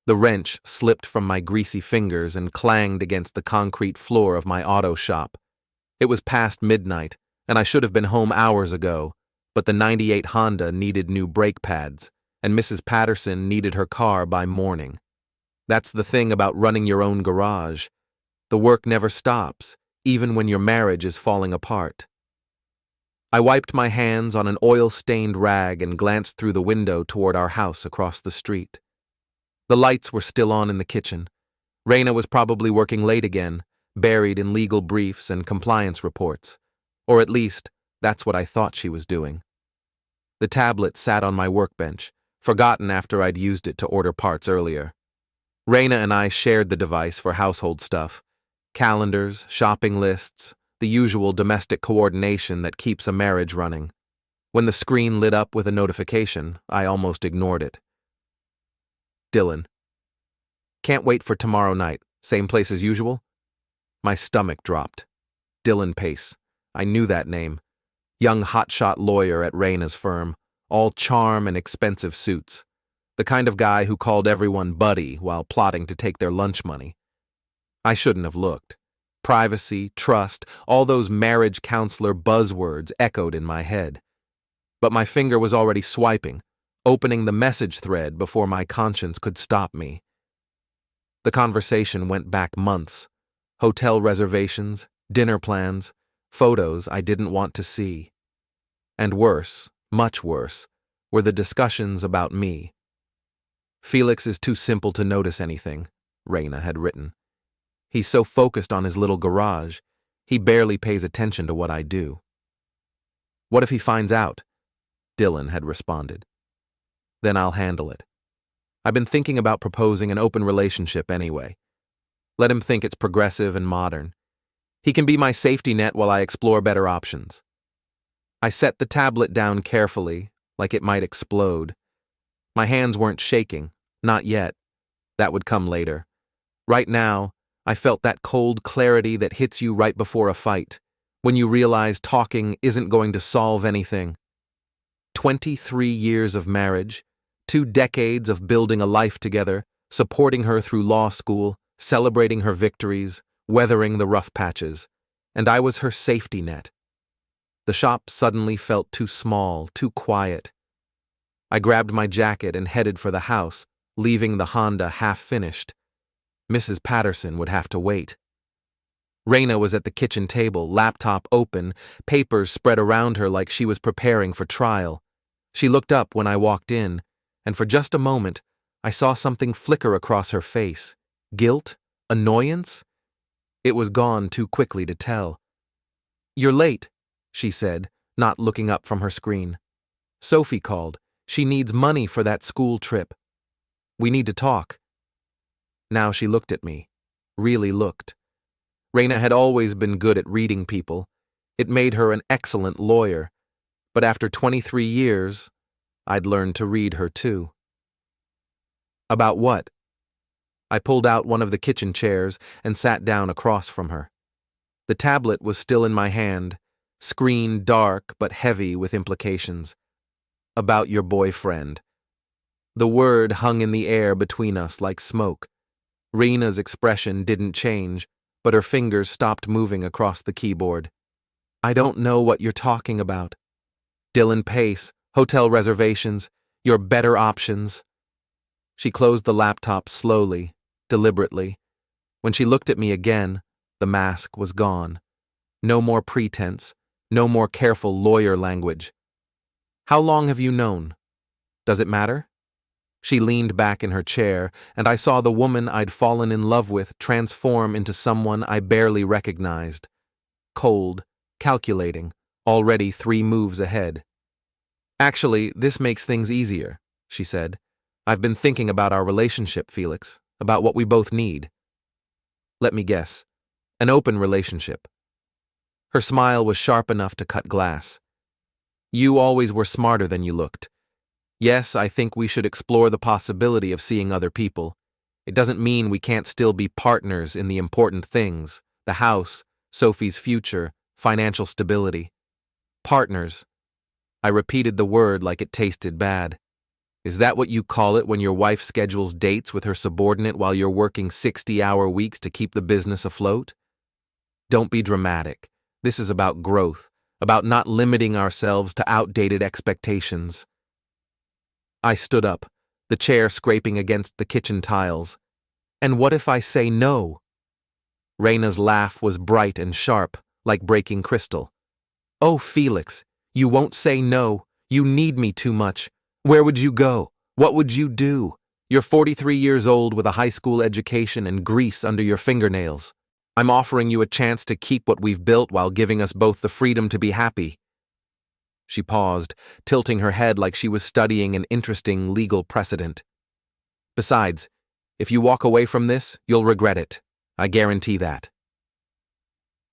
The wrench slipped from my greasy fingers and clanged against the concrete floor of my auto shop. It was past midnight, and I should have been home hours ago, but the '98 Honda needed new brake pads, and Mrs. Patterson needed her car by morning. That's the thing about running your own garage. The work never stops, even when your marriage is falling apart. I wiped my hands on an oil-stained rag and glanced through the window toward our house across the street. The lights were still on in the kitchen. Reina was probably working late again, buried in legal briefs and compliance reports. Or at least, that's what I thought she was doing. The tablet sat on my workbench, forgotten after I'd used it to order parts earlier. Reina and I shared the device for household stuff: calendars, shopping lists, the usual domestic coordination that keeps a marriage running. When the screen lit up with a notification, I almost ignored it. Dylan. Can't wait for tomorrow night. Same place as usual? My stomach dropped. Dylan Pace. I knew that name. Young hotshot lawyer at Reina's firm, all charm and expensive suits. The kind of guy who called everyone buddy while plotting to take their lunch money. I shouldn't have looked. Privacy, trust, all those marriage counselor buzzwords echoed in my head. But my finger was already swiping, opening the message thread before my conscience could stop me. The conversation went back months. Hotel reservations, dinner plans, photos I didn't want to see. And worse, much worse, were the discussions about me. Felix is too simple to notice anything, Reina had written. He's so focused on his little garage, he barely pays attention to what I do. What if he finds out? Dylan had responded. Then I'll handle it. I've been thinking about proposing an open relationship anyway. Let him think it's progressive and modern. He can be my safety net while I explore better options. I set the tablet down carefully, like it might explode. My hands weren't shaking, not yet. That would come later. Right now, I felt that cold clarity that hits you right before a fight, when you realize talking isn't going to solve anything. 23 years of marriage, 2 decades of building a life together, supporting her through law school, celebrating her victories, weathering the rough patches, and I was her safety net. The shop suddenly felt too small, too quiet. I grabbed my jacket and headed for the house, leaving the Honda half-finished. Mrs. Patterson would have to wait. Reina was at the kitchen table, laptop open, papers spread around her like she was preparing for trial. She looked up when I walked in, and for just a moment, I saw something flicker across her face. Guilt? Annoyance? It was gone too quickly to tell. "You're late," she said, not looking up from her screen. "Sophie called. She needs money for that school trip. We need to talk." Now she looked at me. Really looked. Reina had always been good at reading people. It made her an excellent lawyer. But after 23 years, I'd learned to read her too. "About what?" I pulled out one of the kitchen chairs and sat down across from her. The tablet was still in my hand, screen dark but heavy with implications. "About your boyfriend." The word hung in the air between us like smoke. Reina's expression didn't change, but her fingers stopped moving across the keyboard. "I don't know what you're talking about." "Dylan Pace, hotel reservations, your better options." She closed the laptop slowly, deliberately. When she looked at me again, the mask was gone. No more pretense, no more careful lawyer language. "How long have you known? Does it matter?" She leaned back in her chair, and I saw the woman I'd fallen in love with transform into someone I barely recognized. Cold, calculating, already 3 moves ahead. "Actually, this makes things easier," she said. "I've been thinking about our relationship, Felix, about what we both need." "Let me guess. An open relationship." Her smile was sharp enough to cut glass. "You always were smarter than you looked. Yes, I think we should explore the possibility of seeing other people. It doesn't mean we can't still be partners in the important things: the house, Sophie's future, financial stability. Partners." I repeated the word like it tasted bad. Is that what you call it when your wife schedules dates with her subordinate while you're working 60-hour weeks to keep the business afloat? Don't be dramatic. This is about growth, about not limiting ourselves to outdated expectations. I stood up, the chair scraping against the kitchen tiles. And what if I say no? Reina's laugh was bright and sharp, like breaking crystal. Oh, Felix, you won't say no. You need me too much. Where would you go? What would you do? You're 43 years old with a high school education and grease under your fingernails. I'm offering you a chance to keep what we've built while giving us both the freedom to be happy. She paused, tilting her head like she was studying an interesting legal precedent. Besides, if you walk away from this, you'll regret it. I guarantee that.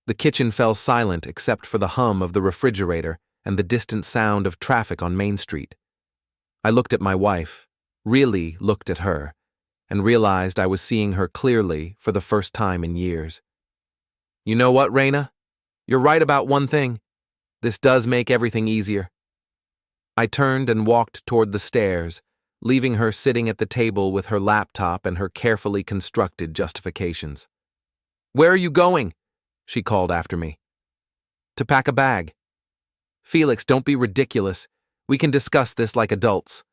The kitchen fell silent except for the hum of the refrigerator and the distant sound of traffic on Main Street. I looked at my wife, really looked at her, and realized I was seeing her clearly for the first time in years. You know what, Reina? You're right about one thing. This does make everything easier. I turned and walked toward the stairs, leaving her sitting at the table with her laptop and her carefully constructed justifications. Where are you going? She called after me. To pack a bag. Felix, don't be ridiculous. We can discuss this like adults.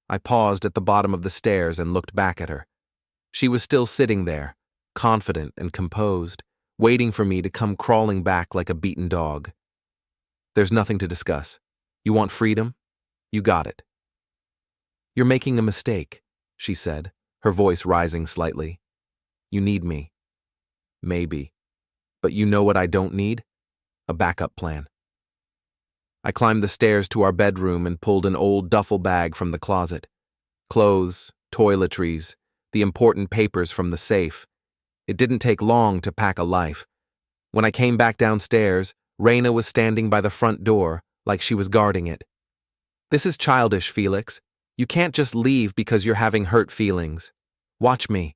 I paused at the bottom of the stairs and looked back at her. She was still sitting there, confident and composed, waiting for me to come crawling back like a beaten dog. There's nothing to discuss. You want freedom? You got it. You're making a mistake, she said, her voice rising slightly. You need me. Maybe. But you know what I don't need? A backup plan. I climbed the stairs to our bedroom and pulled an old duffel bag from the closet. Clothes, toiletries, the important papers from the safe. It didn't take long to pack a life. When I came back downstairs, Reina was standing by the front door, like she was guarding it. This is childish, Felix. You can't just leave because you're having hurt feelings. Watch me.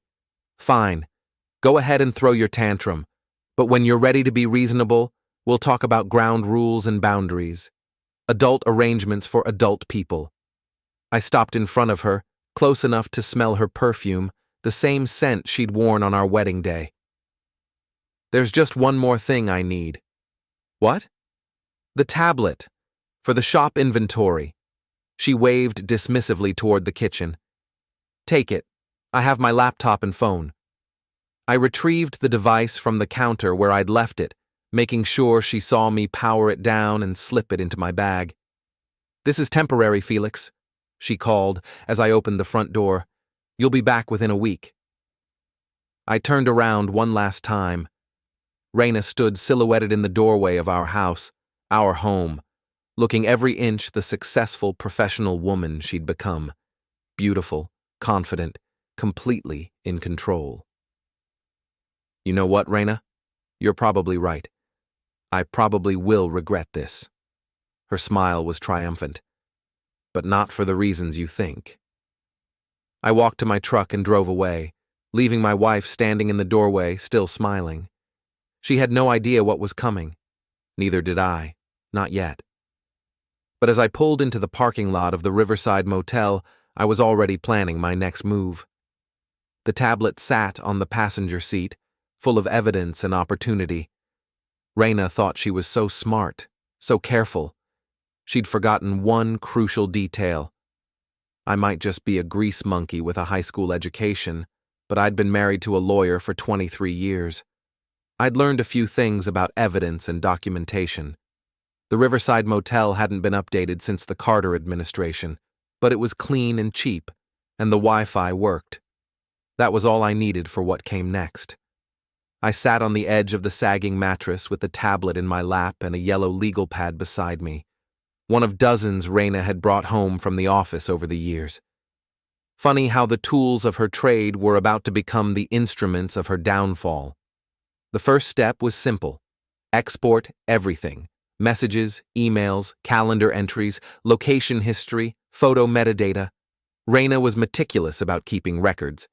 Fine. Go ahead and throw your tantrum. But when you're ready to be reasonable, we'll talk about ground rules and boundaries. Adult arrangements for adult people. I stopped in front of her, close enough to smell her perfume, the same scent she'd worn on our wedding day. There's just one more thing I need. What? The tablet. For the shop inventory. She waved dismissively toward the kitchen. Take it. I have my laptop and phone. I retrieved the device from the counter where I'd left it, making sure she saw me power it down and slip it into my bag. This is temporary, Felix, she called as I opened the front door. You'll be back within a week. I turned around one last time. Reina stood silhouetted in the doorway of our house, our home, looking every inch the successful professional woman she'd become. Beautiful, confident, completely in control. You know what, Reina? You're probably right. I probably will regret this. Her smile was triumphant. But not for the reasons you think. I walked to my truck and drove away, leaving my wife standing in the doorway, still smiling. She had no idea what was coming. Neither did I. Not yet. But as I pulled into the parking lot of the Riverside Motel, I was already planning my next move. The tablet sat on the passenger seat, full of evidence and opportunity. Reina thought she was so smart, so careful. She'd forgotten one crucial detail. I might just be a grease monkey with a high school education, but I'd been married to a lawyer for 23 years. I'd learned a few things about evidence and documentation. The Riverside Motel hadn't been updated since the Carter administration, but it was clean and cheap, and the Wi-Fi worked. That was all I needed for what came next. I sat on the edge of the sagging mattress with the tablet in my lap and a yellow legal pad beside me, one of dozens Reina had brought home from the office over the years. Funny how the tools of her trade were about to become the instruments of her downfall. The first step was simple. Export everything. Messages, emails, calendar entries, location history, photo metadata. Reina was meticulous about keeping records.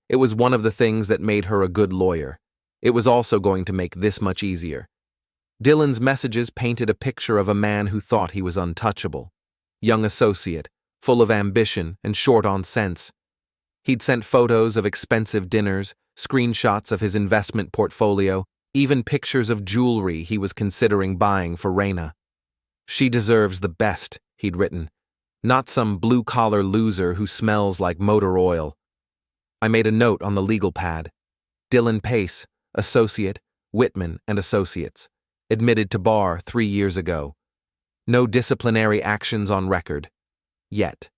It was one of the things that made her a good lawyer. It was also going to make this much easier. Dylan's messages painted a picture of a man who thought he was untouchable. Young associate, full of ambition and short on sense. He'd sent photos of expensive dinners, screenshots of his investment portfolio, even pictures of jewelry he was considering buying for Reina. "She deserves the best," he'd written, "not some blue-collar loser who smells like motor oil." I made a note on the legal pad. Dylan Pace, associate, Whitman and Associates, admitted to bar 3 years ago. No disciplinary actions on record. Yet.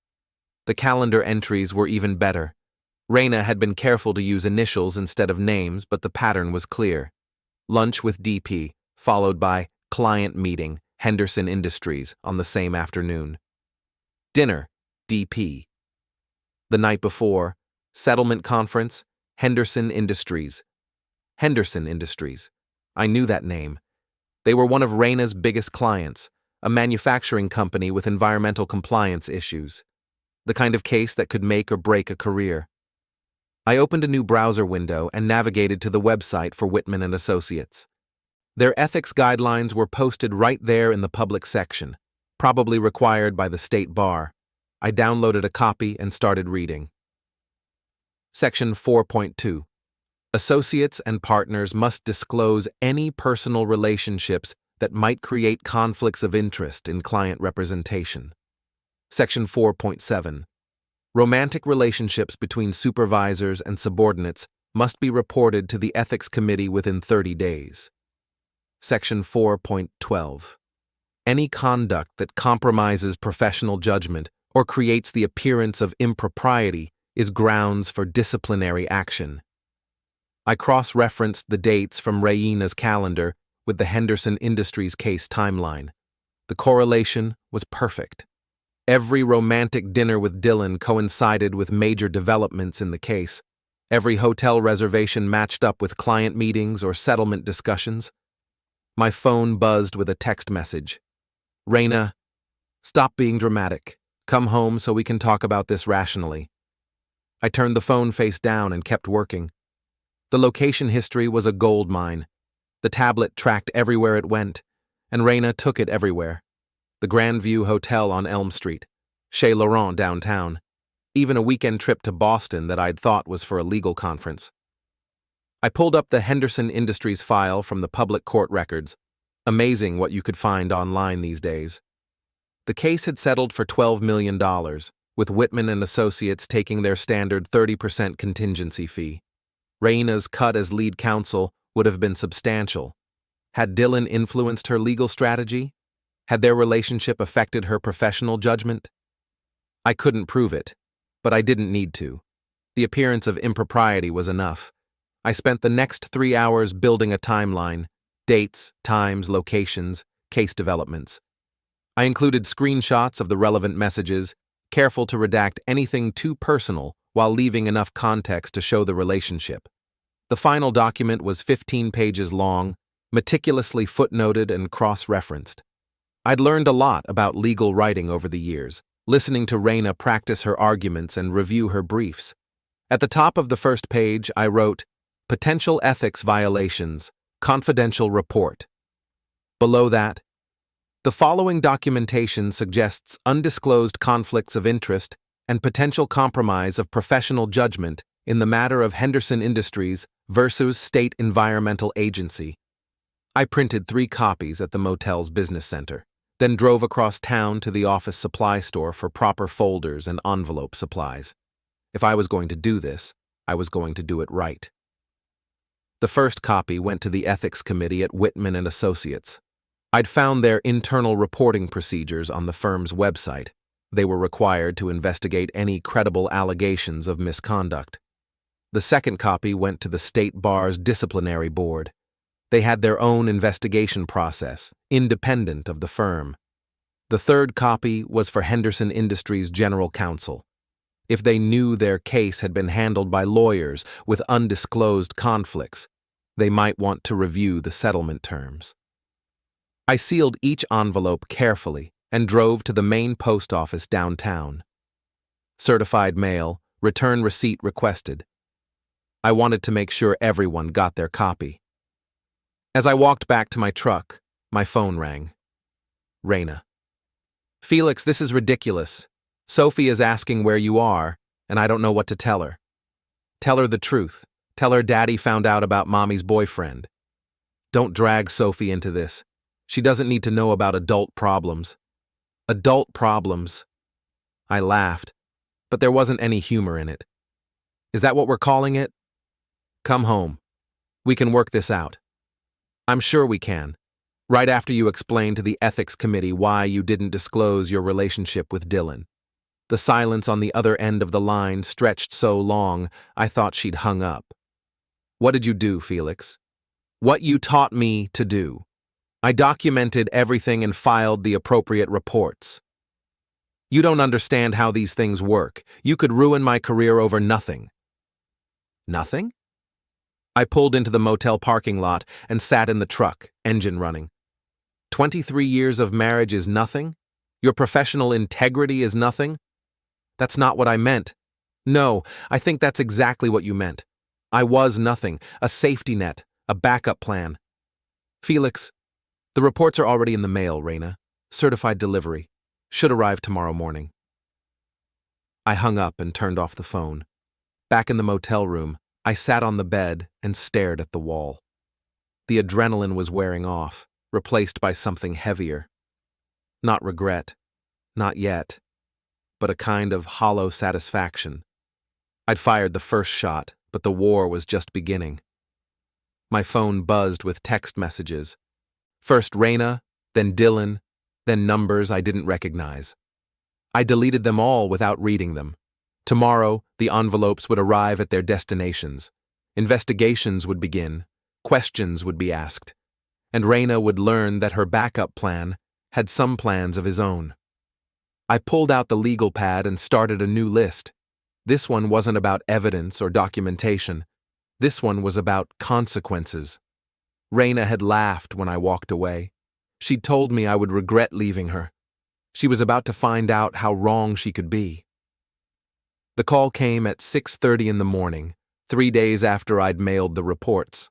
The calendar entries were even better. Reina had been careful to use initials instead of names, but the pattern was clear. Lunch with DP, followed by client meeting, Henderson Industries, on the same afternoon. Dinner, DP. The night before, settlement conference, Henderson Industries. Henderson Industries. I knew that name. They were one of Reina's biggest clients, a manufacturing company with environmental compliance issues. The kind of case that could make or break a career. I opened a new browser window and navigated to the website for Whitman and Associates. Their ethics guidelines were posted right there in the public section, probably required by the state bar. I downloaded a copy and started reading. Section 4.2. Associates and partners must disclose any personal relationships that might create conflicts of interest in client representation. Section 4.7. Romantic relationships between supervisors and subordinates must be reported to the Ethics Committee within 30 days. Section 4.12. Any conduct that compromises professional judgment or creates the appearance of impropriety is grounds for disciplinary action. I cross-referenced the dates from Reina's calendar with the Henderson Industries case timeline. The correlation was perfect. Every romantic dinner with Dylan coincided with major developments in the case. Every hotel reservation matched up with client meetings or settlement discussions. My phone buzzed with a text message. "Reina, stop being dramatic. Come home so we can talk about this rationally." I turned the phone face down and kept working. The location history was a gold mine. The tablet tracked everywhere it went, and Reina took it everywhere. The Grandview Hotel on Elm Street, Chez Laurent downtown, even a weekend trip to Boston that I'd thought was for a legal conference. I pulled up the Henderson Industries file from the public court records. Amazing what you could find online these days. The case had settled for $12 million, with Whitman and Associates taking their standard 30% contingency fee. Reina's cut as lead counsel would have been substantial. Had Dylan influenced her legal strategy? Had their relationship affected her professional judgment? I couldn't prove it, but I didn't need to. The appearance of impropriety was enough. I spent the next 3 hours building a timeline, dates, times, locations, case developments. I included screenshots of the relevant messages, careful to redact anything too personal while leaving enough context to show the relationship. The final document was 15 pages long, meticulously footnoted and cross-referenced. I'd learned a lot about legal writing over the years, listening to Reina practice her arguments and review her briefs. At the top of the first page, I wrote, "Potential ethics violations, confidential report." Below that, "The following documentation suggests undisclosed conflicts of interest and potential compromise of professional judgment in the matter of Henderson Industries versus State Environmental Agency." I printed 3 copies at the motel's business center, then drove across town to the office supply store for proper folders and envelope supplies. If I was going to do this, I was going to do it right. The first copy went to the Ethics Committee at Whitman and Associates. I'd found their internal reporting procedures on the firm's website. They were required to investigate any credible allegations of misconduct. The second copy went to the State Bar's disciplinary board. They had their own investigation process, independent of the firm. The third copy was for Henderson Industries' general counsel. If they knew their case had been handled by lawyers with undisclosed conflicts, they might want to review the settlement terms. I sealed each envelope carefully and drove to the main post office downtown. Certified mail, return receipt requested. I wanted to make sure everyone got their copy. As I walked back to my truck, my phone rang. Reina. "Felix, this is ridiculous. Sophie is asking where you are, and I don't know what to tell her. Tell her the truth. Tell her Daddy found out about Mommy's boyfriend. Don't drag Sophie into this. She doesn't need to know about adult problems. Adult problems. I laughed, but there wasn't any humor in it. Is that what we're calling it? Come home. We can work this out. I'm sure we can. Right after you explain to the ethics committee why you didn't disclose your relationship with Dylan. The silence on the other end of the line stretched so long, I thought she'd hung up. What did you do, Felix? What you taught me to do. I documented everything and filed the appropriate reports. You don't understand how these things work. You could ruin my career over nothing. Nothing? I pulled into the motel parking lot and sat in the truck, engine running. 23 years of marriage is nothing? Your professional integrity is nothing? That's not what I meant. No, I think that's exactly what you meant. I was nothing, a safety net, a backup plan. Felix, the reports are already in the mail, Reina. Certified delivery. Should arrive tomorrow morning. I hung up and turned off the phone. Back in the motel room, I sat on the bed and stared at the wall. The adrenaline was wearing off, replaced by something heavier. Not regret, not yet, but a kind of hollow satisfaction. I'd fired the first shot, but the war was just beginning. My phone buzzed with text messages. First Reina, then Dylan, then numbers I didn't recognize. I deleted them all without reading them. Tomorrow, the envelopes would arrive at their destinations. Investigations would begin. Questions would be asked. And Reina would learn that her backup plan had some plans of his own. I pulled out the legal pad and started a new list. This one wasn't about evidence or documentation. This one was about consequences. Reina had laughed when I walked away. She'd told me I would regret leaving her. She was about to find out how wrong she could be. The call came at 6:30 in the morning, 3 days after I'd mailed the reports.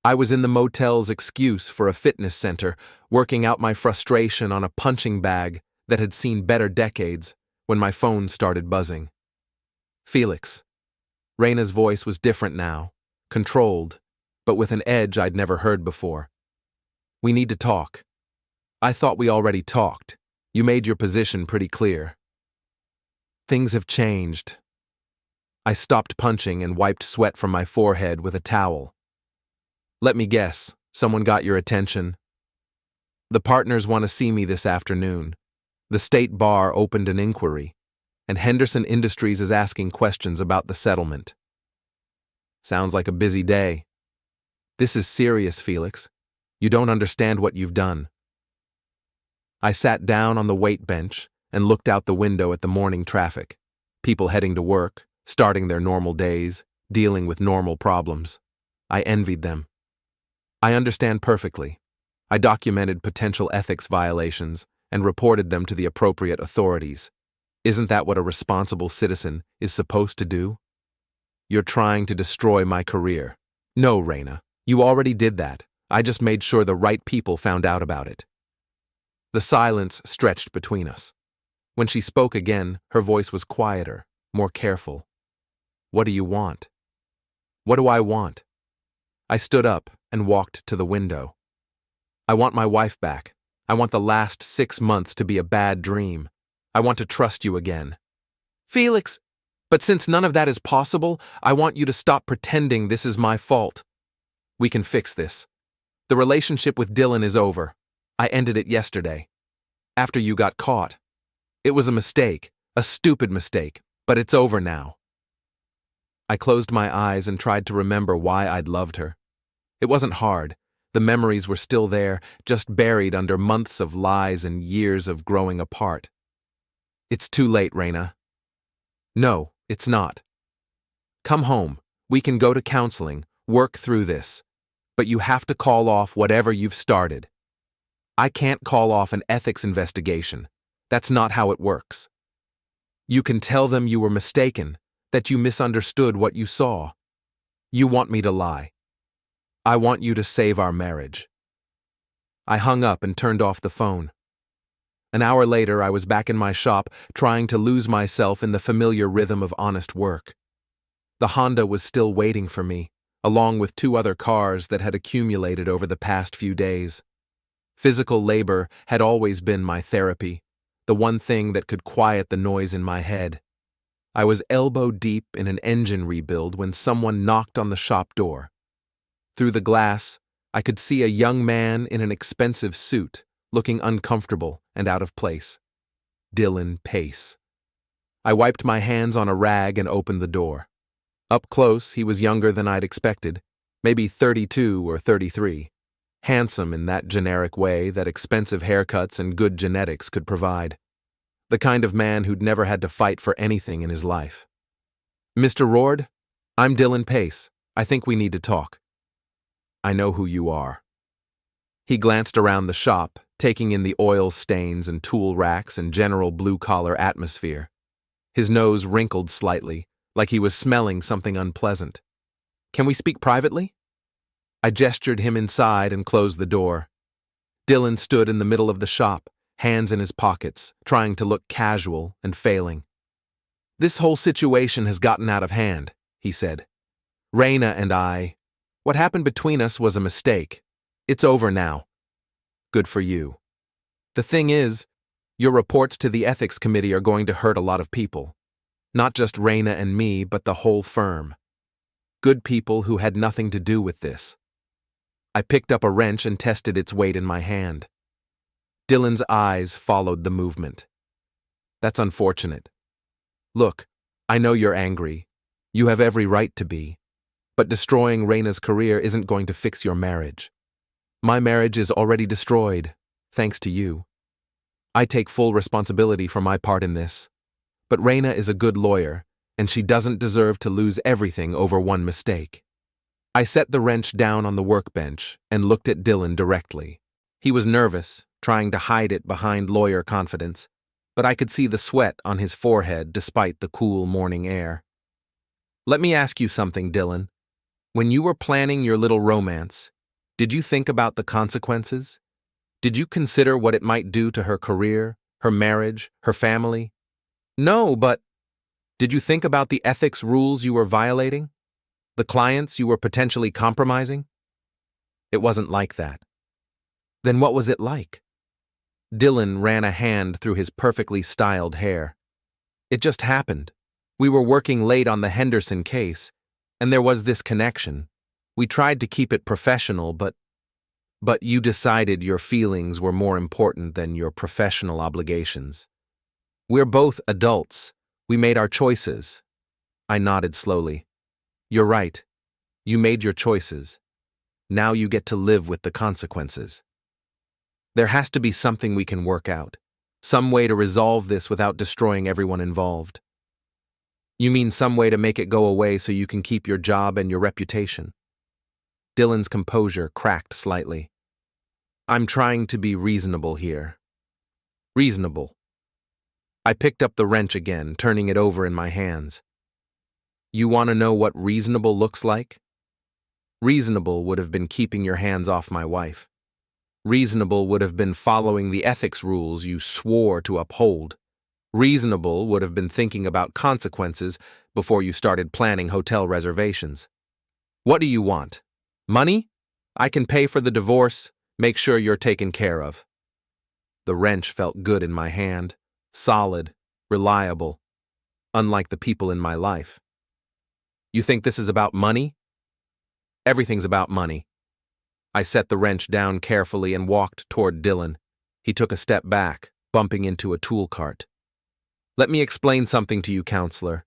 I was in the motel's excuse for a fitness center, working out my frustration on a punching bag that had seen better decades, when my phone started buzzing. Felix. Reina's voice was different now, controlled, but with an edge I'd never heard before. We need to talk. I thought we already talked. You made your position pretty clear. Things have changed. I stopped punching and wiped sweat from my forehead with a towel. Let me guess, someone got your attention. The partners want to see me this afternoon. The state bar opened an inquiry, and Henderson Industries is asking questions about the settlement. Sounds like a busy day. This is serious, Felix. You don't understand what you've done. I sat down on the weight bench and looked out the window at the morning traffic. People heading to work, starting their normal days, dealing with normal problems. I envied them. I understand perfectly. I documented potential ethics violations and reported them to the appropriate authorities. Isn't that what a responsible citizen is supposed to do? You're trying to destroy my career. No, Reina, you already did that. I just made sure the right people found out about it. The silence stretched between us. When she spoke again, her voice was quieter, more careful. What do you want? What do I want? I stood up and walked to the window. I want my wife back. I want the last 6 months to be a bad dream. I want to trust you again. Felix, but since none of that is possible, I want you to stop pretending this is my fault. We can fix this. The relationship with Dylan is over. I ended it yesterday. After you got caught. It was a mistake, a stupid mistake, but it's over now. I closed my eyes and tried to remember why I'd loved her. It wasn't hard. The memories were still there, just buried under months of lies and years of growing apart. It's too late, Reina. No, it's not. Come home. We can go to counseling, work through this. But you have to call off whatever you've started. I can't call off an ethics investigation. That's not how it works. You can tell them you were mistaken, that you misunderstood what you saw. You want me to lie. I want you to save our marriage. I hung up and turned off the phone. An hour later, I was back in my shop, trying to lose myself in the familiar rhythm of honest work. The Honda was still waiting for me, along with 2 other cars that had accumulated over the past few days. Physical labor had always been my therapy, the one thing that could quiet the noise in my head. I was elbow deep in an engine rebuild when someone knocked on the shop door. Through the glass, I could see a young man in an expensive suit, looking uncomfortable and out of place. Dylan Pace. I wiped my hands on a rag and opened the door. Up close, he was younger than I'd expected, maybe 32 or 33. Handsome in that generic way that expensive haircuts and good genetics could provide. The kind of man who'd never had to fight for anything in his life. "Mr. Roard, I'm Dylan Pace. I think we need to talk." "I know who you are." He glanced around the shop, taking in the oil stains and tool racks and general blue-collar atmosphere. His nose wrinkled slightly, like he was smelling something unpleasant. "Can we speak privately?" I gestured him inside and closed the door. Dylan stood in the middle of the shop, hands in his pockets, trying to look casual and failing. "This whole situation has gotten out of hand," he said. "Reina and what happened between us was a mistake. It's over now." "Good for you. The thing is, your reports to the ethics committee are going to hurt a lot of people. Not just Reina and me, but the whole firm. Good people who had nothing to do with this." I picked up a wrench and tested its weight in my hand. Dylan's eyes followed the movement. "That's unfortunate. Look, I know you're angry. You have every right to be. But destroying Reina's career isn't going to fix your marriage. My marriage is already destroyed, thanks to you. I take full responsibility for my part in this. But Reina is a good lawyer, and she doesn't deserve to lose everything over one mistake." I set the wrench down on the workbench and looked at Dylan directly. He was nervous, trying to hide it behind lawyer confidence, but I could see the sweat on his forehead despite the cool morning air. "Let me ask you something, Dylan. When you were planning your little romance, did you think about the consequences? Did you consider what it might do to her career, her marriage, her family?" "No, but did you think about the ethics rules you were violating? The clients you were potentially compromising?" "It wasn't like that." "Then what was it like?" Dylan ran a hand through his perfectly styled hair. "It just happened. We were working late on the Henderson case, and there was this connection. We tried to keep it professional, but you decided your feelings were more important than your professional obligations. We're both adults. We made our choices." I nodded slowly. "You're right. You made your choices. Now you get to live with the consequences. There has to be something we can work out, some way to resolve this without destroying everyone involved." "You mean some way to make it go away so you can keep your job and your reputation?" Dylan's composure cracked slightly. "I'm trying to be reasonable here." "Reasonable." I picked up the wrench again, turning it over in my hands. "You want to know what reasonable looks like? Reasonable would have been keeping your hands off my wife. Reasonable would have been following the ethics rules you swore to uphold. Reasonable would have been thinking about consequences before you started planning hotel reservations. What do you want? Money? I can pay for the divorce, make sure you're taken care of." The wrench felt good in my hand, solid, reliable, unlike the people in my life. "You think this is about money?" "Everything's about money." I set the wrench down carefully and walked toward Dylan. He took a step back, bumping into a tool cart. "Let me explain something to you, counselor.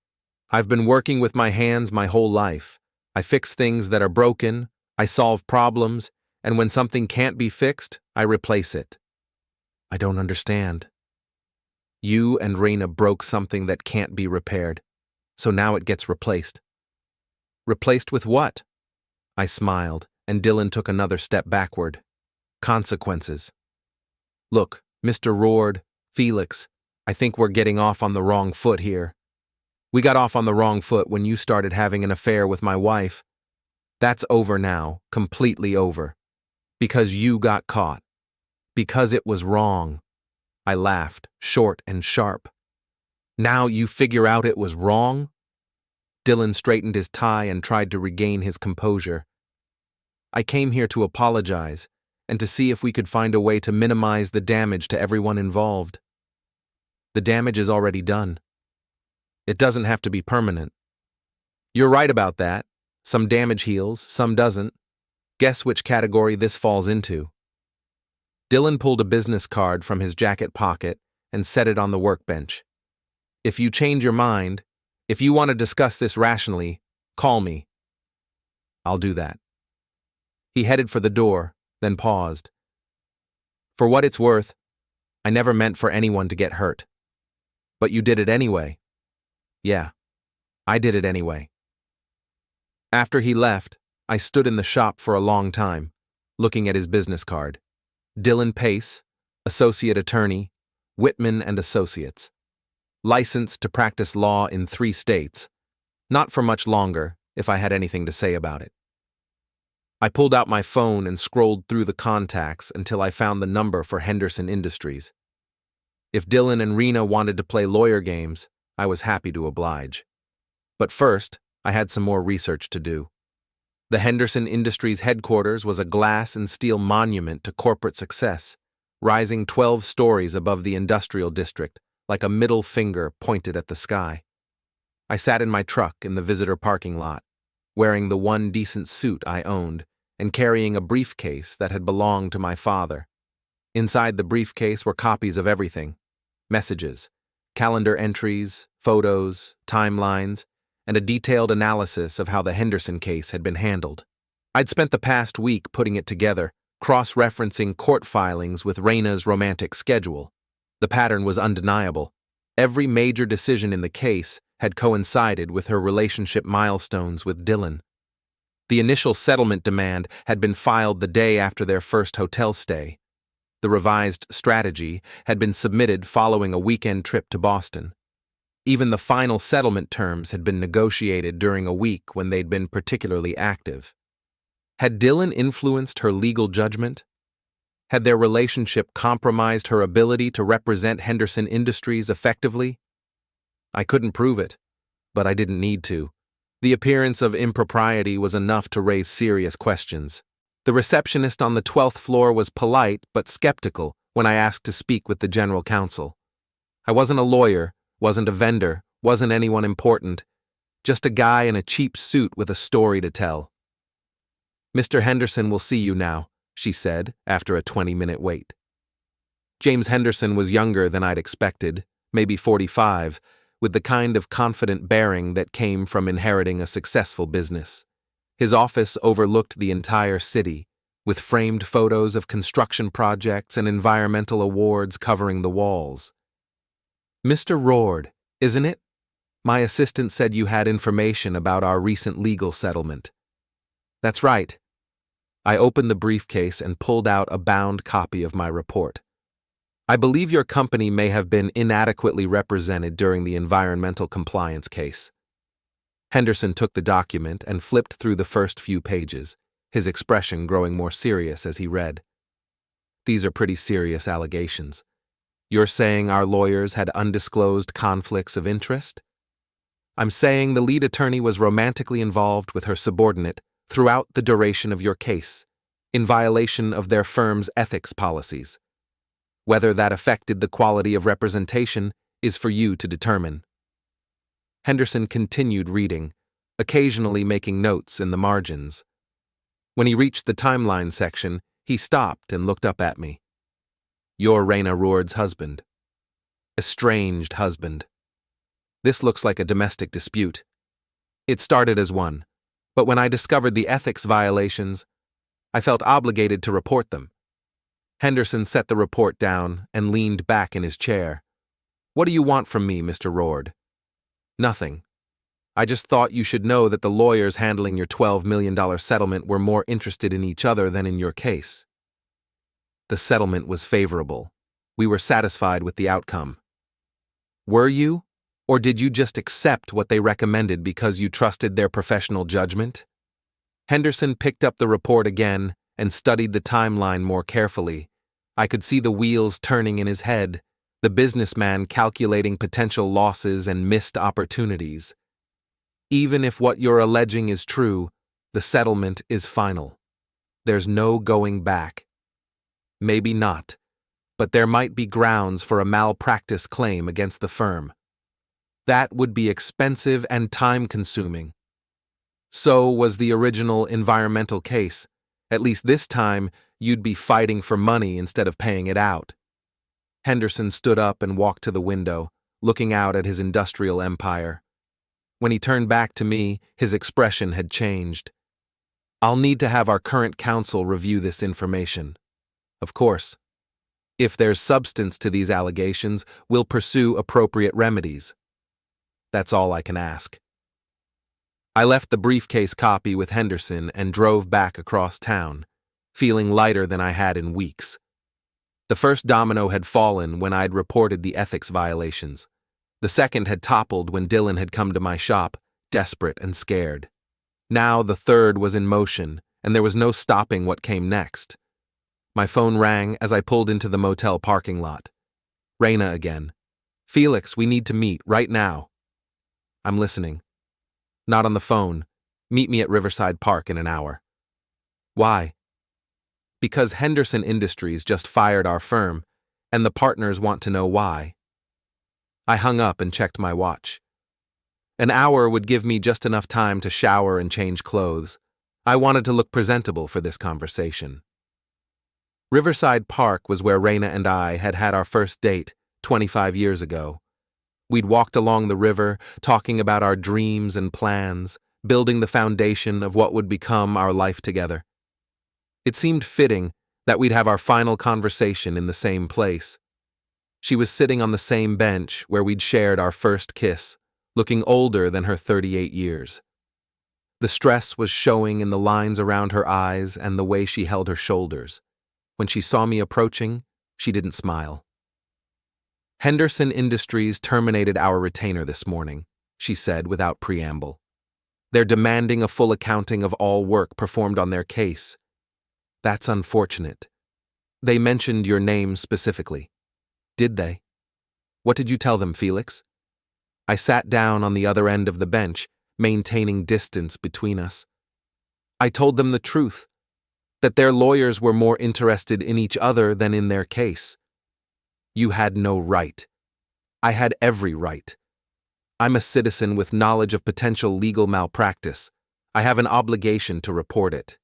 I've been working with my hands my whole life. I fix things that are broken, I solve problems, and when something can't be fixed, I replace it." "I don't understand." "You and Reina broke something that can't be repaired, so now it gets replaced." "Replaced with what?" I smiled, and Dylan took another step backward. "Consequences. Look, Mr. Roard, Felix, I think we're getting off on the wrong foot here. We got off on the wrong foot when you started having an affair with my wife. That's over now, completely over. Because you got caught. Because it was wrong. I laughed, short and sharp. Now you figure out it was wrong? Dylan straightened his tie and tried to regain his composure. I came here to apologize and to see if we could find a way to minimize the damage to everyone involved. The damage is already done. It doesn't have to be permanent. You're right about that. Some damage heals, some doesn't. Guess which category this falls into. Dylan pulled a business card from his jacket pocket and set it on the workbench. If you change your mind, if you want to discuss this rationally, call me. I'll do that. He headed for the door, then paused. For what it's worth, I never meant for anyone to get hurt. But you did it anyway. Yeah, I did it anyway. After he left, I stood in the shop for a long time, looking at his business card. Dylan Pace, Associate Attorney, Whitman and Associates. Licensed to practice law in 3 states. Not for much longer, if I had anything to say about it. I pulled out my phone and scrolled through the contacts until I found the number for Henderson Industries. If Dylan and Reina wanted to play lawyer games, I was happy to oblige. But first, I had some more research to do. The Henderson Industries headquarters was a glass and steel monument to corporate success, rising 12 stories above the industrial district, like a middle finger pointed at the sky. I sat in my truck in the visitor parking lot, wearing the one decent suit I owned, and carrying a briefcase that had belonged to my father. Inside the briefcase were copies of everything: messages, calendar entries, photos, timelines, and a detailed analysis of how the Henderson case had been handled. I'd spent the past week putting it together, cross-referencing court filings with Reina's romantic schedule. The pattern was undeniable. Every major decision in the case had coincided with her relationship milestones with Dylan. The initial settlement demand had been filed the day after their first hotel stay. The revised strategy had been submitted following a weekend trip to Boston. Even the final settlement terms had been negotiated during a week when they'd been particularly active. Had Dylan influenced her legal judgment? Had their relationship compromised her ability to represent Henderson Industries effectively? I couldn't prove it, but I didn't need to. The appearance of impropriety was enough to raise serious questions. The receptionist on the 12th floor was polite but skeptical when I asked to speak with the general counsel. I wasn't a lawyer, wasn't a vendor, wasn't anyone important, just a guy in a cheap suit with a story to tell. Mr. Henderson will see you now, she said after a 20-minute wait. James Henderson was younger than I'd expected, maybe 45, with the kind of confident bearing that came from inheriting a successful business. His office overlooked the entire city, with framed photos of construction projects and environmental awards covering the walls. Mr. Roard, isn't it? My assistant said you had information about our recent legal settlement. That's right. I opened the briefcase and pulled out a bound copy of my report. I believe your company may have been inadequately represented during the environmental compliance case. Henderson took the document and flipped through the first few pages, his expression growing more serious as he read. These are pretty serious allegations. You're saying our lawyers had undisclosed conflicts of interest? I'm saying the lead attorney was romantically involved with her subordinate throughout the duration of your case, in violation of their firm's ethics policies. Whether that affected the quality of representation is for you to determine. Henderson continued reading, occasionally making notes in the margins. When he reached the timeline section, he stopped and looked up at me. You're Reina Roard's husband. Estranged husband. This looks like a domestic dispute. It started as one, but when I discovered the ethics violations, I felt obligated to report them. Henderson set the report down and leaned back in his chair. What do you want from me, Mr. Roard? Nothing. I just thought you should know that the lawyers handling your $12 million settlement were more interested in each other than in your case. The settlement was favorable. We were satisfied with the outcome. Were you? Or did you just accept what they recommended because you trusted their professional judgment? Henderson picked up the report again and studied the timeline more carefully. I could see the wheels turning in his head, the businessman calculating potential losses and missed opportunities. Even if what you're alleging is true, the settlement is final. There's no going back. Maybe not, but there might be grounds for a malpractice claim against the firm. That would be expensive and time-consuming. So was the original environmental case. At least this time, you'd be fighting for money instead of paying it out. Henderson stood up and walked to the window, looking out at his industrial empire. When he turned back to me, his expression had changed. I'll need to have our current counsel review this information. Of course. If there's substance to these allegations, we'll pursue appropriate remedies. That's all I can ask. I left the briefcase copy with Henderson and drove back across town, feeling lighter than I had in weeks. The first domino had fallen when I'd reported the ethics violations. The second had toppled when Dylan had come to my shop, desperate and scared. Now the third was in motion, and there was no stopping what came next. My phone rang as I pulled into the motel parking lot. Reina again. Felix, we need to meet right now. I'm listening. Not on the phone. Meet me at Riverside Park in an hour. Why? Because Henderson Industries just fired our firm, and the partners want to know why. I hung up and checked my watch. An hour would give me just enough time to shower and change clothes. I wanted to look presentable for this conversation. Riverside Park was where Reina and I had had our first date 25 years ago. We'd walked along the river, talking about our dreams and plans, building the foundation of what would become our life together. It seemed fitting that we'd have our final conversation in the same place. She was sitting on the same bench where we'd shared our first kiss, looking older than her 38 years. The stress was showing in the lines around her eyes and the way she held her shoulders. When she saw me approaching, she didn't smile. Henderson Industries terminated our retainer this morning, she said without preamble. They're demanding a full accounting of all work performed on their case. That's unfortunate. They mentioned your name specifically. Did they? What did you tell them, Felix? I sat down on the other end of the bench, maintaining distance between us. I told them the truth, that their lawyers were more interested in each other than in their case. You had no right. I had every right. I'm a citizen with knowledge of potential legal malpractice. I have an obligation to report it.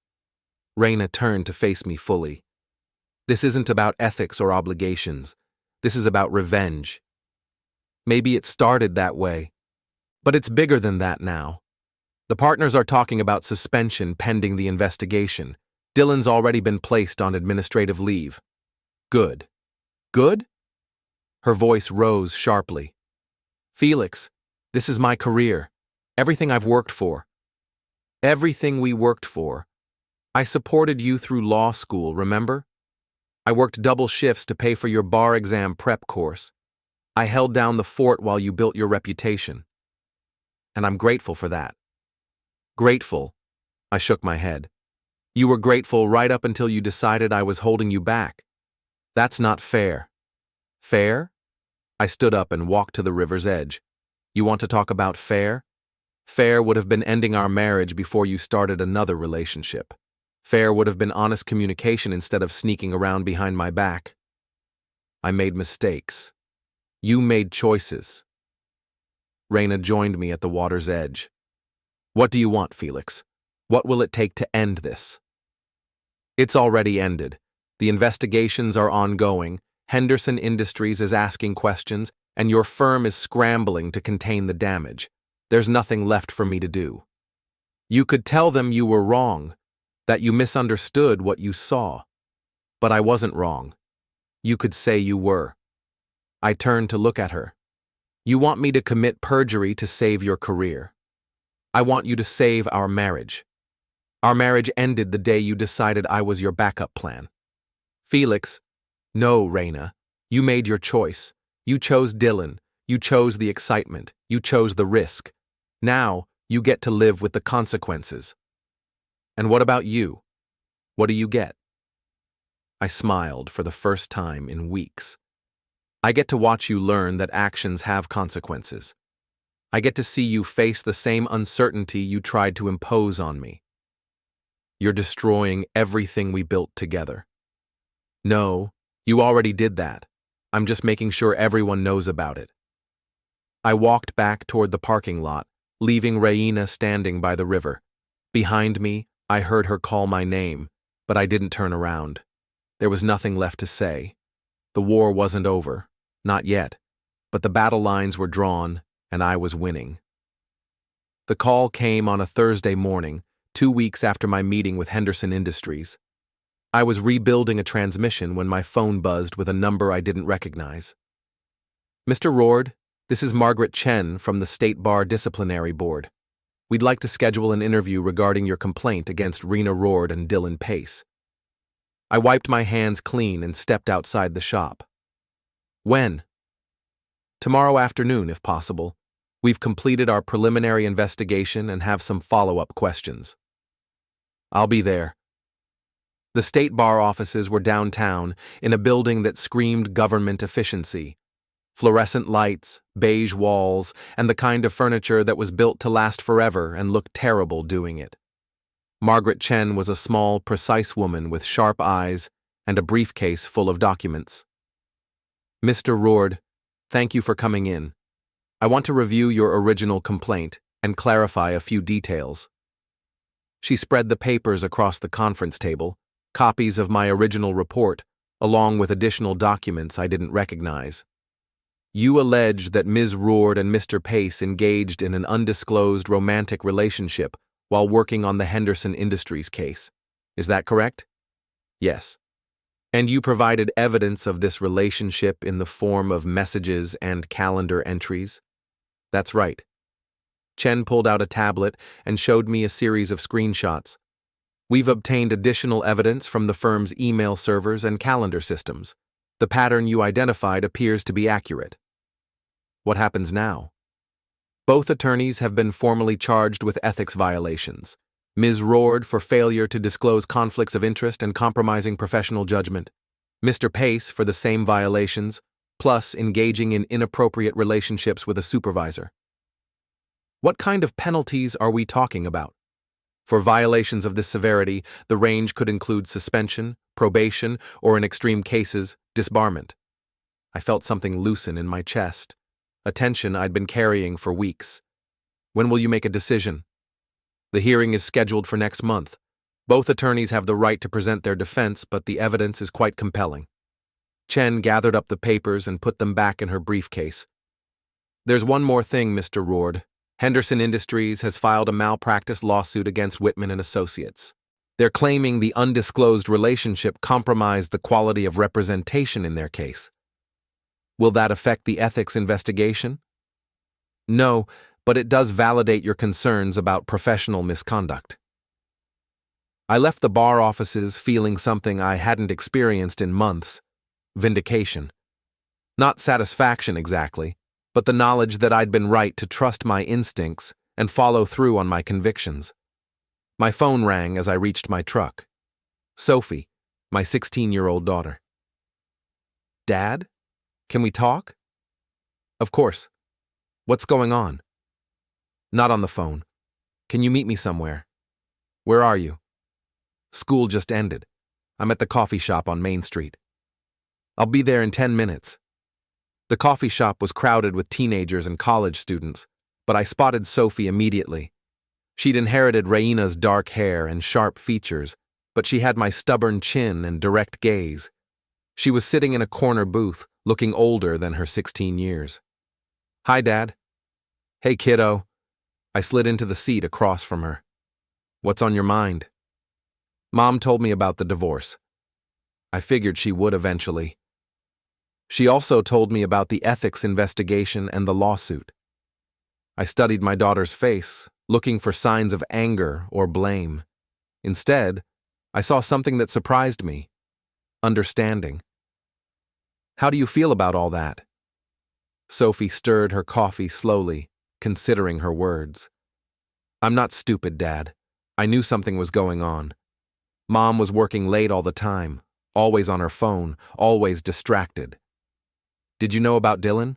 Reina turned to face me fully. This isn't about ethics or obligations. This is about revenge. Maybe it started that way, but it's bigger than that now. The partners are talking about suspension pending the investigation. Dylan's already been placed on administrative leave. Good. Good? Her voice rose sharply. Felix, this is my career. Everything I've worked for. Everything we worked for. I supported you through law school, remember? I worked double shifts to pay for your bar exam prep course. I held down the fort while you built your reputation. And I'm grateful for that. Grateful? I shook my head. You were grateful right up until you decided I was holding you back. That's not fair. Fair? I stood up and walked to the river's edge. You want to talk about fair? Fair would have been ending our marriage before you started another relationship. Fair would have been honest communication instead of sneaking around behind my back. I made mistakes. You made choices. Reina joined me at the water's edge. What do you want, Felix? What will it take to end this? It's already ended. The investigations are ongoing. Henderson Industries is asking questions, and your firm is scrambling to contain the damage. There's nothing left for me to do. You could tell them you were wrong, that you misunderstood what you saw. But I wasn't wrong. You could say you were. I turned to look at her. You want me to commit perjury to save your career. I want you to save our marriage. Our marriage ended the day you decided I was your backup plan. Felix, no, Reina. You made your choice. You chose Dylan. You chose the excitement. You chose the risk. Now, you get to live with the consequences. And what about you? What do you get? I smiled for the first time in weeks. I get to watch you learn that actions have consequences. I get to see you face the same uncertainty you tried to impose on me. You're destroying everything we built together. No, you already did that. I'm just making sure everyone knows about it. I walked back toward the parking lot, leaving Reina standing by the river. Behind me, I heard her call my name, but I didn't turn around. There was nothing left to say. The war wasn't over, not yet, but the battle lines were drawn, and I was winning. The call came on a Thursday morning, 2 weeks after my meeting with Henderson Industries. I was rebuilding a transmission when my phone buzzed with a number I didn't recognize. Mr. Roard, this is Margaret Chen from the State Bar Disciplinary Board. We'd like to schedule an interview regarding your complaint against Reina Roard and Dylan Pace. I wiped my hands clean and stepped outside the shop. When? Tomorrow afternoon, if possible. We've completed our preliminary investigation and have some follow-up questions. I'll be there. The state bar offices were downtown in a building that screamed government efficiency. Fluorescent lights, beige walls, and the kind of furniture that was built to last forever and looked terrible doing it. Margaret Chen was a small, precise woman with sharp eyes and a briefcase full of documents. Mr. Roard, thank you for coming in. I want to review your original complaint and clarify a few details. She spread the papers across the conference table, copies of my original report, along with additional documents I didn't recognize. You allege that Ms. Roard and Mr. Pace engaged in an undisclosed romantic relationship while working on the Henderson Industries case. Is that correct? Yes. And you provided evidence of this relationship in the form of messages and calendar entries? That's right. Chen pulled out a tablet and showed me a series of screenshots. We've obtained additional evidence from the firm's email servers and calendar systems. The pattern you identified appears to be accurate. What happens now? Both attorneys have been formally charged with ethics violations. Ms. Roard for failure to disclose conflicts of interest and compromising professional judgment. Mr. Pace for the same violations, plus engaging in inappropriate relationships with a supervisor. What kind of penalties are we talking about? For violations of this severity, the range could include suspension, probation, or in extreme cases, disbarment. I felt something loosen in my chest, a tension I'd been carrying for weeks. When will you make a decision? The hearing is scheduled for next month. Both attorneys have the right to present their defense, but the evidence is quite compelling. Chen gathered up the papers and put them back in her briefcase. There's one more thing, Mr. Roard. Henderson Industries has filed a malpractice lawsuit against Whitman and Associates. They're claiming the undisclosed relationship compromised the quality of representation in their case. Will that affect the ethics investigation? No, but it does validate your concerns about professional misconduct. I left the bar offices feeling something I hadn't experienced in months: vindication. Not satisfaction exactly, but the knowledge that I'd been right to trust my instincts and follow through on my convictions. My phone rang as I reached my truck. Sophie, my 16-year-old daughter. Dad? Can we talk? Of course. What's going on? Not on the phone. Can you meet me somewhere? Where are you? School just ended. I'm at the coffee shop on Main Street. I'll be there in 10 minutes. The coffee shop was crowded with teenagers and college students, but I spotted Sophie immediately. She'd inherited Reina's dark hair and sharp features, but she had my stubborn chin and direct gaze. She was sitting in a corner booth, looking older than her 16 years. Hi, Dad. Hey, kiddo. I slid into the seat across from her. What's on your mind? Mom told me about the divorce. I figured she would eventually. She also told me about the ethics investigation and the lawsuit. I studied my daughter's face, looking for signs of anger or blame. Instead, I saw something that surprised me: understanding. How do you feel about all that? Sophie stirred her coffee slowly, considering her words. I'm not stupid, Dad. I knew something was going on. Mom was working late all the time, always on her phone, always distracted. Did you know about Dylan?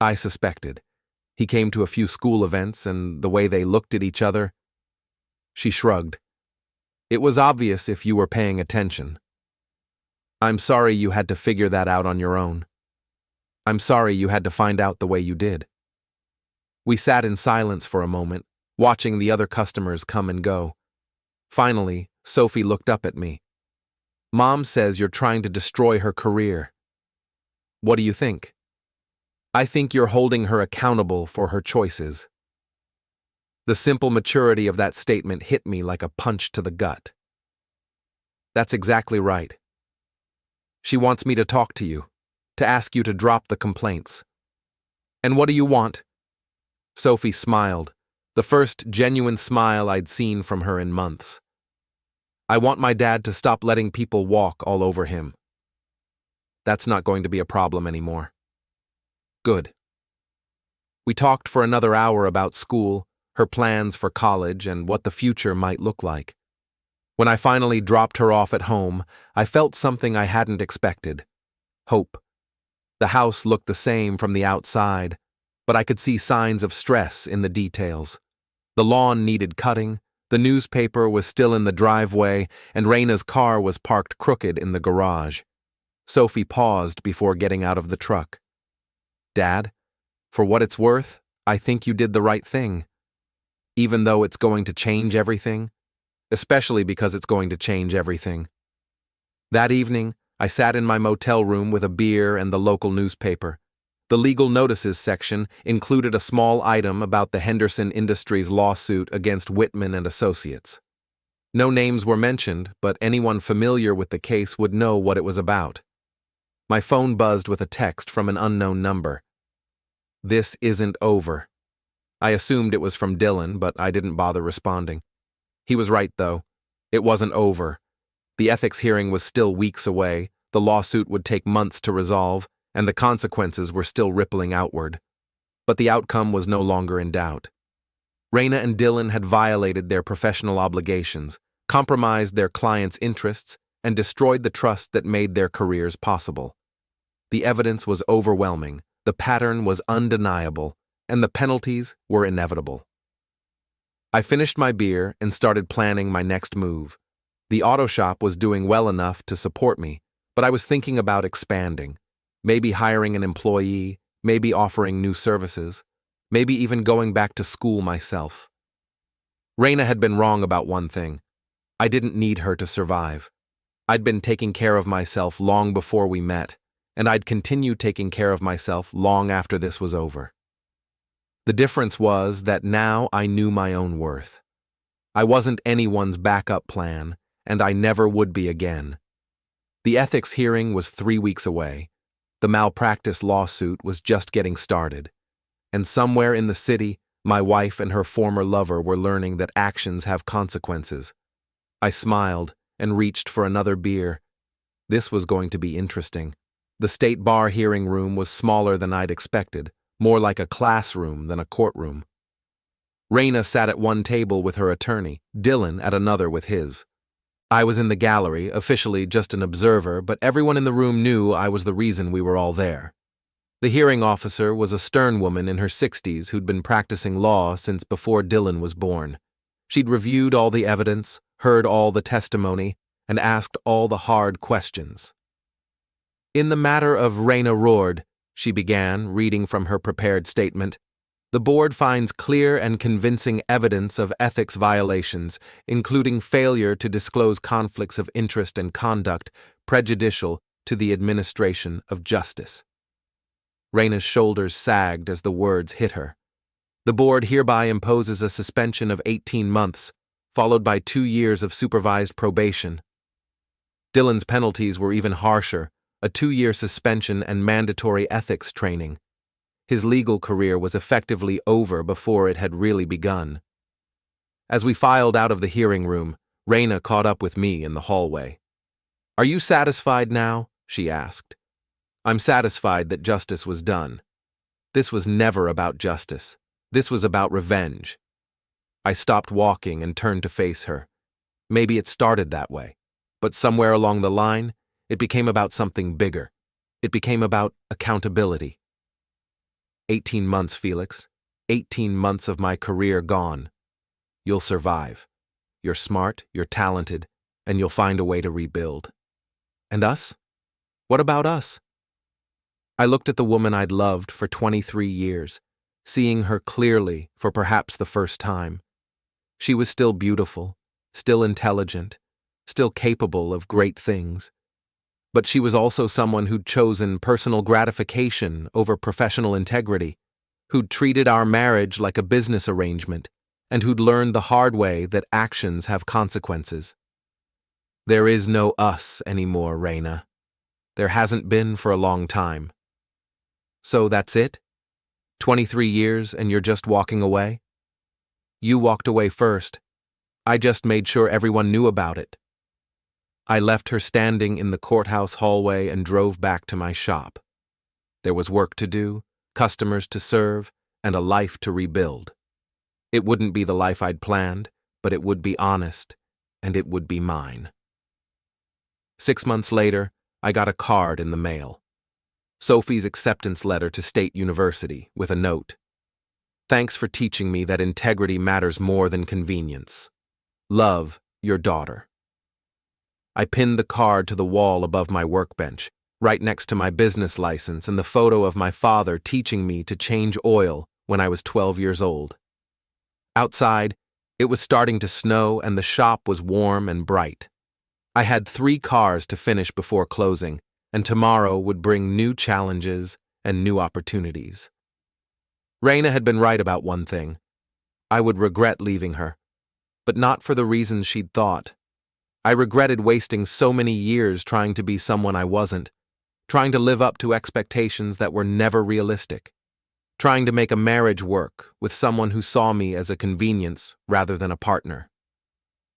I suspected. He came to a few school events, and the way they looked at each other. She shrugged. It was obvious if you were paying attention. I'm sorry you had to figure that out on your own. I'm sorry you had to find out the way you did. We sat in silence for a moment, watching the other customers come and go. Finally, Sophie looked up at me. Mom says you're trying to destroy her career. What do you think? I think you're holding her accountable for her choices. The simple maturity of that statement hit me like a punch to the gut. That's exactly right. She wants me to talk to you, to ask you to drop the complaints. And what do you want? Sophie smiled, the first genuine smile I'd seen from her in months. I want my dad to stop letting people walk all over him. That's not going to be a problem anymore. Good. We talked for another hour about school, her plans for college, and what the future might look like. When I finally dropped her off at home, I felt something I hadn't expected. Hope. The house looked the same from the outside, but I could see signs of stress in the details. The lawn needed cutting, the newspaper was still in the driveway, and Reina's car was parked crooked in the garage. Sophie paused before getting out of the truck. Dad, for what it's worth, I think you did the right thing. Even though it's going to change everything, especially because it's going to change everything. That evening, I sat in my motel room with a beer and the local newspaper. The legal notices section included a small item about the Henderson Industries lawsuit against Whitman and Associates. No names were mentioned, but anyone familiar with the case would know what it was about. My phone buzzed with a text from an unknown number. This isn't over. I assumed it was from Dylan, but I didn't bother responding. He was right, though. It wasn't over. The ethics hearing was still weeks away, the lawsuit would take months to resolve, and the consequences were still rippling outward. But the outcome was no longer in doubt. Reina and Dylan had violated their professional obligations, compromised their clients' interests, and destroyed the trust that made their careers possible. The evidence was overwhelming, the pattern was undeniable, and the penalties were inevitable. I finished my beer and started planning my next move. The auto shop was doing well enough to support me, but I was thinking about expanding. Maybe hiring an employee, maybe offering new services, maybe even going back to school myself. Reina had been wrong about one thing. I didn't need her to survive. I'd been taking care of myself long before we met, and I'd continue taking care of myself long after this was over. The difference was that now I knew my own worth. I wasn't anyone's backup plan, and I never would be again. The ethics hearing was 3 weeks away. The malpractice lawsuit was just getting started. And somewhere in the city, my wife and her former lover were learning that actions have consequences. I smiled and reached for another beer. This was going to be interesting. The state bar hearing room was smaller than I'd expected, more like a classroom than a courtroom. Reina sat at one table with her attorney, Dylan at another with his. I was in the gallery, officially just an observer, but everyone in the room knew I was the reason we were all there. The hearing officer was a stern woman in her 60s who'd been practicing law since before Dylan was born. She'd reviewed all the evidence, heard all the testimony, and asked all the hard questions. In the matter of Reina Roord, she began, reading from her prepared statement, the board finds clear and convincing evidence of ethics violations, including failure to disclose conflicts of interest and conduct prejudicial to the administration of justice. Reina's shoulders sagged as the words hit her. The board hereby imposes a suspension of 18 months, followed by 2 years of supervised probation. Dylan's penalties were even harsher, a 2-year suspension and mandatory ethics training. His legal career was effectively over before it had really begun. As we filed out of the hearing room, Reina caught up with me in the hallway. "Are you satisfied now?" she asked. "I'm satisfied that justice was done. This was never about justice. This was about revenge." I stopped walking and turned to face her. Maybe it started that way, but somewhere along the line, it became about something bigger. It became about accountability. 18 months, Felix. 18 months of my career gone. You'll survive. You're smart, you're talented, and you'll find a way to rebuild. And us? What about us? I looked at the woman I'd loved for 23 years, seeing her clearly for perhaps the first time. She was still beautiful, still intelligent, still capable of great things. But she was also someone who'd chosen personal gratification over professional integrity, who'd treated our marriage like a business arrangement, and who'd learned the hard way that actions have consequences. There is no us anymore, Reina. There hasn't been for a long time. So that's it? 23 years and you're just walking away? You walked away first. I just made sure everyone knew about it. I left her standing in the courthouse hallway and drove back to my shop. There was work to do, customers to serve, and a life to rebuild. It wouldn't be the life I'd planned, but it would be honest, and it would be mine. 6 months later, I got a card in the mail. Sophie's acceptance letter to State University with a note. Thanks for teaching me that integrity matters more than convenience. Love, your daughter. I pinned the card to the wall above my workbench, right next to my business license and the photo of my father teaching me to change oil when I was 12 years old. Outside, it was starting to snow and the shop was warm and bright. I had 3 cars to finish before closing, and tomorrow would bring new challenges and new opportunities. Reina had been right about one thing. I would regret leaving her, but not for the reasons she'd thought. I regretted wasting so many years trying to be someone I wasn't, trying to live up to expectations that were never realistic, trying to make a marriage work with someone who saw me as a convenience rather than a partner.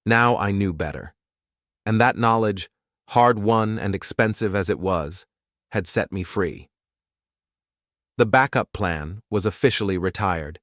Now I knew better, and that knowledge, hard-won and expensive as it was, had set me free. The backup plan was officially retired.